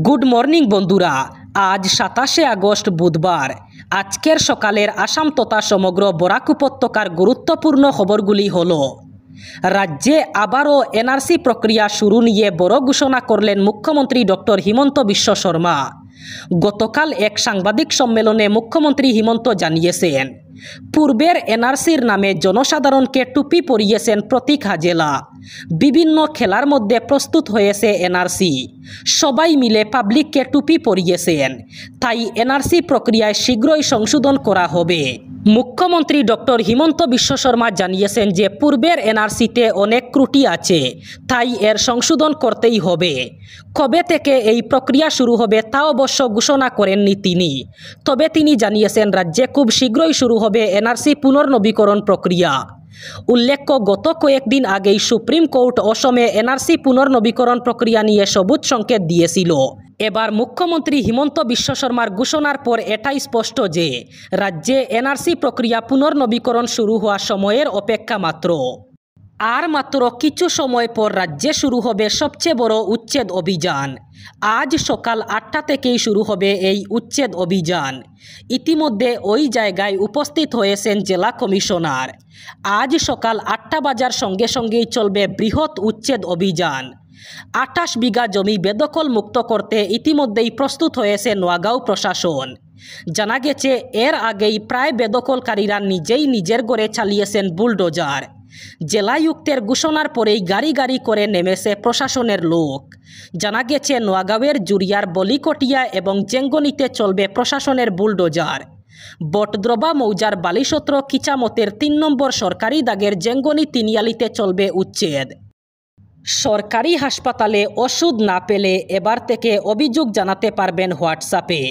Good morning বন্ধুরা। আজ 27শে August বুধবার। আজকের সকালের আসাম তথা সমগ্র বরাক উপত্যকার গুরুত্বপূর্ণ খবরগুলি হলো: রাজ্যে আবারও এনআরসি প্রক্রিয়া শুরু নিয়ে বড় ঘোষণা করলেন মুখ্যমন্ত্রী ডক্টর হিমন্ত বিশ্ব শর্মা। গতকাল এক সাংবাদিক সম্মেলনে মুখ্যমন্ত্রী হিমন্ত জানিয়েছেন, পূর্বের এনআরসির নামে জনসাধারণকে টুপি পরিয়েছেন প্রতীক হাজেলা। বিভিন্ন খেলার মধ্যে প্রস্তুত হয়েছে এনআরসি। সবাই মিলে পাবলিককে টুপি পরিয়েছেন, তাই এনআরসি প্রক্রিয়ায় শীঘ্রই সংশোধন করা হবে। মুখ্যমন্ত্রী ডক্টর হিমন্ত বিশ্ব শর্মা জানিয়েছেন যে পূর্বের এনআরসিতে অনেক ত্রুটি আছে, তাই এর সংশোধন করতেই হবে। কবে থেকে এই প্রক্রিয়া শুরু হবে তা অবশ্য ঘোষণা করেননি তিনি, তবে তিনি জানিয়েছেন রাজ্যে খুব শীঘ্রই শুরু হবে এনআরসি পুনর্নবীকরণ প্রক্রিয়া। উল্লেখ্য, গত কয়েকদিন আগেই সুপ্রিম কোর্ট অসমে এনআরসি পুনর্নবীকরণ প্রক্রিয়া নিয়ে সবুজ সংকেত দিয়েছিল। এবার মুখ্যমন্ত্রী হিমন্ত বিশ্ব শর্মার ঘোষণার পর এটাই স্পষ্ট যে রাজ্যে এনআরসি প্রক্রিয়া পুনর্নবীকরণ শুরু হওয়ার সময়ের অপেক্ষা মাত্র। আর মাত্র কিছু সময় পর রাজ্যে শুরু হবে সবচেয়ে বড় উচ্ছেদ অভিযান। আজ সকাল 8টা থেকেই শুরু হবে এই উচ্ছেদ অভিযান। ইতিমধ্যে ওই জায়গায় উপস্থিত হয়েছেন জেলা কমিশনার। আজ সকাল 8টা বাজার সঙ্গে সঙ্গেই চলবে বৃহৎ উচ্ছেদ অভিযান। 28 বিঘা জমি বেদখল মুক্ত করতে ইতিমধ্যেই প্রস্তুত হয়েছে নোয়াগাঁও প্রশাসন। জানা গেছে, এর আগেই প্রায় বেদখলকারীরা নিজেই নিজের ঘরে চালিয়েছেন বুলডোজার। জেলায়ুক্তের ঘোষণার পরেই গাড়ি গাড়ি করে নেমেছে প্রশাসনের লোক। জানা গেছে, নোয়াগাঁওয়ের জুরিয়ার বলিকটিয়া এবং জেঙ্গনিতে চলবে প্রশাসনের বুলডোজার। বটদ্রবা মৌজার বালিসত্র কিচামতের 3 নম্বর সরকারি দাগের জেঙ্গনি তিনিয়ালিতে চলবে উচ্ছেদ। সরকারি হাসপাতালে ওষুধ না পেলে এবার থেকে অভিযোগ জানাতে পারবেন হোয়াটসঅ্যাপে।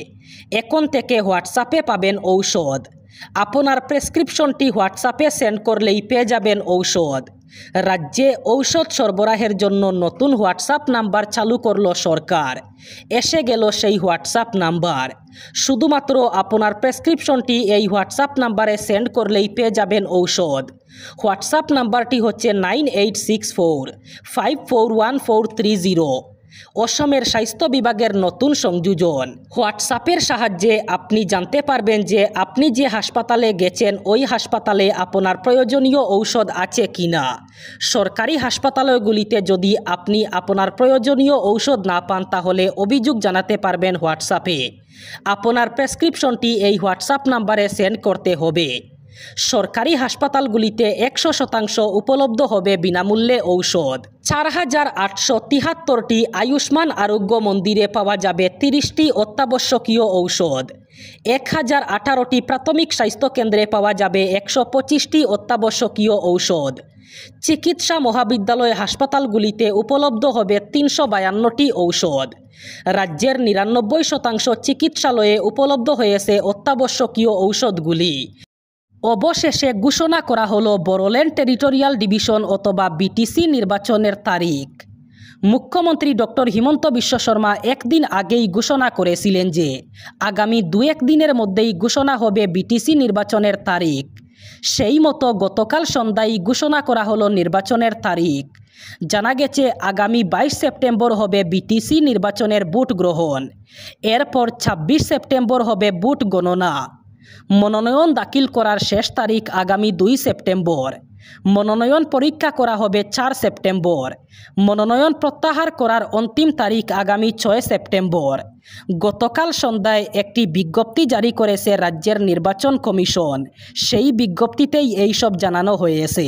এখন থেকে হোয়াটসঅ্যাপে পাবেন ঔষধ। আপনার প্রেসক্রিপশনটি হোয়াটসঅ্যাপে সেন্ড করলেই পেয়ে যাবেন ঔষধ। রাজ্যে ঔষধ সরবরাহের জন্য নতুন হোয়াটসঅ্যাপ নাম্বার চালু করল সরকার। এসে গেল সেই হোয়াটসঅ্যাপ নাম্বার। শুধুমাত্র আপনার প্রেসক্রিপশনটি এই হোয়াটসঅ্যাপ নাম্বারে সেন্ড করলেই পেয়ে যাবেন ঔষধ। হোয়াটসঅ্যাপ নাম্বারটি হচ্ছে 9864541430। অসমের স্বাস্থ্য বিভাগের নতুন সংযোজন। হোয়াটসঅ্যাপের সাহায্যে আপনি জানতে পারবেন যে আপনি যে হাসপাতালে গেছেন ওই হাসপাতালে আপনার প্রয়োজনীয় ঔষধ আছে কিনা। সরকারি হাসপাতালগুলিতে যদি আপনি আপনার প্রয়োজনীয় ঔষধ না পান তাহলে অভিযোগ জানাতে পারবেন হোয়াটসঅ্যাপে। আপনার প্রেসক্রিপশনটি এই হোয়াটসঅ্যাপ নাম্বারে সেন্ড করতে হবে। সরকারি হাসপাতালগুলিতে 100% উপলব্ধ হবে বিনামূল্যে ঔষধ। 4873টি আয়ুষ্মান আরোগ্য মন্দিরে পাওয়া যাবে 30টি অত্যাবশ্যকীয় ঔষধ। 1018টি প্রাথমিক স্বাস্থ্যকেন্দ্রে পাওয়া যাবে 125টি অত্যাবশ্যকীয় ঔষধ। চিকিৎসা মহাবিদ্যালয় হাসপাতালগুলিতে উপলব্ধ হবে 352টি ঔষধ। রাজ্যের 99% চিকিৎসালয়ে উপলব্ধ হয়েছে অত্যাবশ্যকীয় ঔষধগুলি। অবশেষে ঘোষণা করা হলো বড়োল্যান্ড টেরিটোরিয়াল ডিভিশন অথবা বিটিসি নির্বাচনের তারিখ। মুখ্যমন্ত্রী ডক্টর হিমন্ত বিশ্ব শর্মা একদিন আগেই ঘোষণা করেছিলেন যে আগামী 2-1 দিনের মধ্যেই ঘোষণা হবে বিটিসি নির্বাচনের তারিখ। সেই মতো গতকাল সন্ধ্যায় ঘোষণা করা হলো নির্বাচনের তারিখ। জানা গেছে, আগামী 22 সেপ্টেম্বর হবে বিটিসি নির্বাচনের ভোট গ্রহণ। এরপর 26 সেপ্টেম্বর হবে ভোট গণনা। মনোনয়ন দাখিল করার শেষ তারিখ আগামী 2 সেপ্টেম্বর। মনোনয়ন পরীক্ষা করা হবে 4 সেপ্টেম্বর। মনোনয়ন প্রত্যাহার করার অন্তিম তারিখ আগামী 6 সেপ্টেম্বর। গতকাল সন্ধ্যায় একটি বিজ্ঞপ্তি জারি করেছে রাজ্যের নির্বাচন কমিশন। সেই বিজ্ঞপ্তিতেই এইসব জানানো হয়েছে।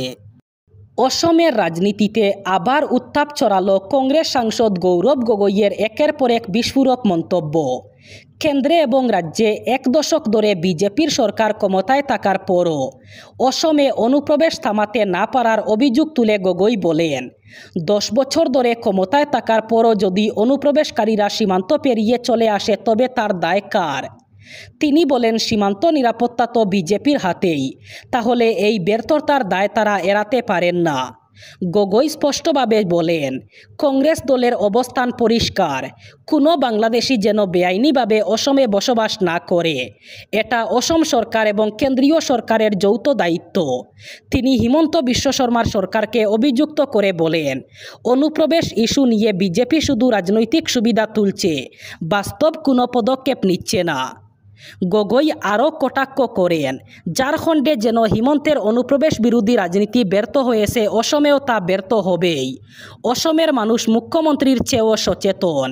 অসমের রাজনীতিতে আবার উত্তাপ ছড়ালো কংগ্রেস সাংসদ গৌরব গগৈয়ের একের পর এক বিস্ফোরক মন্তব্য। কেন্দ্রে এবং রাজ্যে 1 দশক ধরে বিজেপির সরকার ক্ষমতায় থাকার পরও অসমে অনুপ্রবেশ থামাতে না পারার অভিযোগ তুলে গগৈ বলেন, 10 বছর ধরে ক্ষমতায় থাকার পরও যদি অনুপ্রবেশকারীরা সীমান্ত পেরিয়ে চলে আসে তবে তার দায় কার? তিনি বলেন, সীমান্ত নিরাপত্তা তো বিজেপির হাতেই, তাহলে এই ব্যর্থতার দায় তারা এড়াতে পারেন না। গগৈ স্পষ্টভাবে বলেন, কংগ্রেস দলের অবস্থান পরিষ্কার, কোনো বাংলাদেশি যেন বেআইনিভাবে অসমে বসবাস না করে। এটা অসম সরকার এবং কেন্দ্রীয় সরকারের যৌথ দায়িত্ব। তিনি হিমন্ত বিশ্ব শর্মার সরকারকে অভিযুক্ত করে বলেন, অনুপ্রবেশ ইস্যু নিয়ে বিজেপি শুধু রাজনৈতিক সুবিধা তুলছে, বাস্তব কোনো পদক্ষেপ নিচ্ছে না। গগৈ আরও কটাক্ষ করেন, ঝাড়খণ্ডে যেন হিমন্তের অনুপ্রবেশ বিরোধী রাজনীতি ব্যর্থ হয়েছে, অসমেও তা ব্যর্থ হবেই। অসমের মানুষ মুখ্যমন্ত্রীর চেয়েও সচেতন।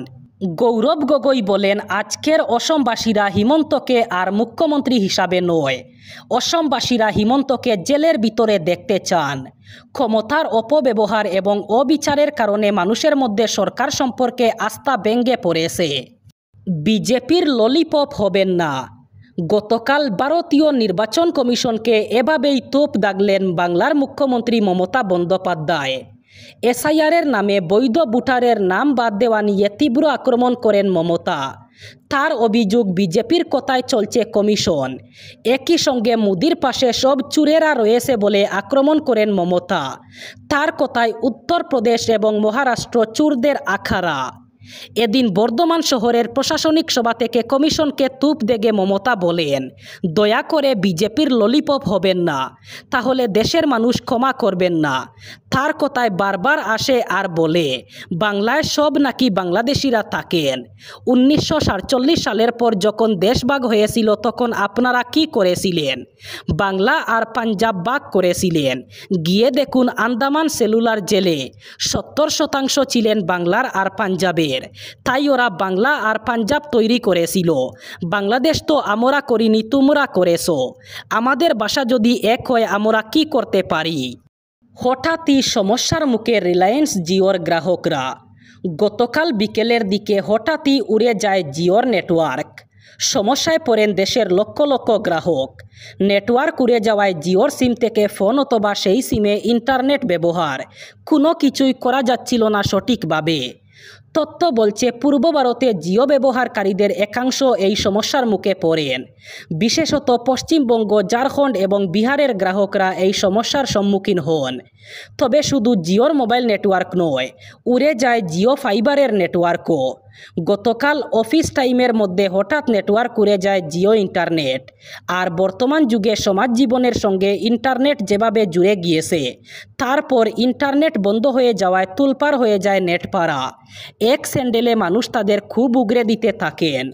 গৌরব গগৈ বলেন, আজকের অসমবাসীরা হিমন্তকে আর মুখ্যমন্ত্রী হিসাবে নয়, অসমবাসীরা হিমন্তকে জেলের ভিতরে দেখতে চান। ক্ষমতার অপব্যবহার এবং অবিচারের কারণে মানুষের মধ্যে সরকার সম্পর্কে আস্থা ভেঙে পড়েছে। বিজেপির ললিপপ হবেন না। গতকাল ভারতীয় নির্বাচন কমিশনকে এভাবেই তোপ দাগলেন বাংলার মুখ্যমন্ত্রী মমতা বন্দ্যোপাধ্যায়। এসআইআরের নামে বৈধ ভোটারের নাম বাদ দেওয়া নিয়ে তীব্র আক্রমণ করেন মমতা। তার অভিযোগ, বিজেপির কথায় চলছে কমিশন। একই সঙ্গে মোদির পাশে সব চোরেরা রয়েছে বলে আক্রমণ করেন মমতা। তার কথায় উত্তরপ্রদেশ এবং মহারাষ্ট্র চোরদের আখাড়া। এদিন বর্ধমান শহরের প্রশাসনিক সভা থেকে কমিশনকে তুপ দেগে মমতা বলেন, দয়া করে বিজেপির ললিপপ হবেন না, তাহলে দেশের মানুষ ক্ষমা করবেন না। তার কথায় বারবার আসে আর বলে, বাংলায় সব নাকি বাংলাদেশিরা থাকেন। 1947 সালের পর যখন দেশভাগ হয়েছিল তখন আপনারা কি করেছিলেন? বাংলা আর পাঞ্জাব ভাগ করেছিলেন। গিয়ে দেখুন আন্দামান সেলুলার জেলে 70% ছিলেন বাংলার আর পাঞ্জাবের। তাই ওরা বাংলা আর পাঞ্জাব তৈরি করেছিল। বাংলাদেশ তো আমরা করিনি, তোমরা করেছো। আমাদের ভাষা যদি এক হয় আমরা কি করতে পারি? হঠাৎই সমস্যার মুখে রিলায়েন্স জিওর গ্রাহকরা। গতকাল বিকেলের দিকে হঠাৎই উড়ে যায় জিওর নেটওয়ার্ক। সমস্যায় পড়েন দেশের লক্ষ লক্ষ গ্রাহক। নেটওয়ার্ক উড়ে যাওয়ায় জিওর সিম থেকে ফোন অথবা সেই সিমে ইন্টারনেট ব্যবহার কোনো কিছুই করা যাচ্ছিল না সঠিকভাবে। তথ্য বলছে, পূর্ব ভারতে জিও ব্যবহারকারীদের একাংশ এই সমস্যার মুখে পড়েন। বিশেষত পশ্চিমবঙ্গ, ঝাড়খণ্ড এবং বিহারের গ্রাহকরা এই সমস্যার সম্মুখীন হন। তবে শুধু জিওর মোবাইল নেটওয়ার্ক নয়, উড়ে যায় জিও ফাইবারের নেটওয়ার্কও। গতকাল অফিস টাইমের মধ্যে হঠাৎ নেটওয়ার্ক উড়ে যায় জিও ইন্টারনেট। আর বর্তমান যুগে সমাজ জীবনের সঙ্গে ইন্টারনেট যেভাবে জুড়ে গিয়েছে, তারপর ইন্টারনেট বন্ধ হয়ে যাওয়ায় তুলপাড় হয়ে যায় নেটপাড়া। এক স্যান্ডেলে মানুষ তাদের খুব উগরে দিতে থাকেন।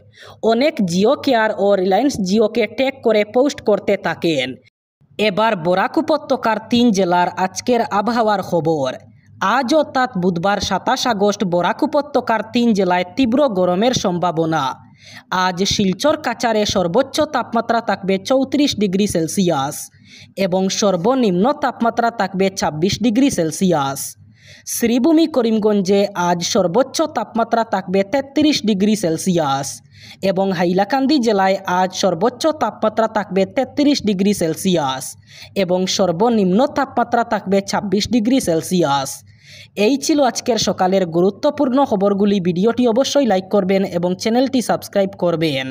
অনেক জিও কেয়ার ও রিলায়েন্স জিওকে ট্যাগ করে পোস্ট করতে থাকেন। এবার বরাক উপত্যকার 3 জেলার আজকের আবহাওয়ার খবর। আজ অর্থাৎ বুধবার 27 আগস্ট বরাক উপত্যকার 3 জেলায় তীব্র গরমের সম্ভাবনা। আজ শিলচর কাছাড়ে সর্বোচ্চ তাপমাত্রা থাকবে 34 ডিগ্রি সেলসিয়াস এবং সর্বনিম্ন তাপমাত্রা থাকবে 26 ডিগ্রি সেলসিয়াস। শ্রীভূমি করিমগঞ্জে আজ সর্বোচ্চ তাপমাত্রা থাকবে 33 ডিগ্রি সেলসিয়াস এবং হাইলাকান্দি জেলায় আজ সর্বোচ্চ তাপমাত্রা থাকবে 33 ডিগ্রি সেলসিয়াস এবং সর্বনিম্ন তাপমাত্রা থাকবে 26 ডিগ্রি সেলসিয়াস। এই ছিল আজকের সকালের গুরুত্বপূর্ণ খবরগুলি। ভিডিওটি অবশ্যই লাইক করবেন এবং চ্যানেলটি সাবস্ক্রাইব করবেন।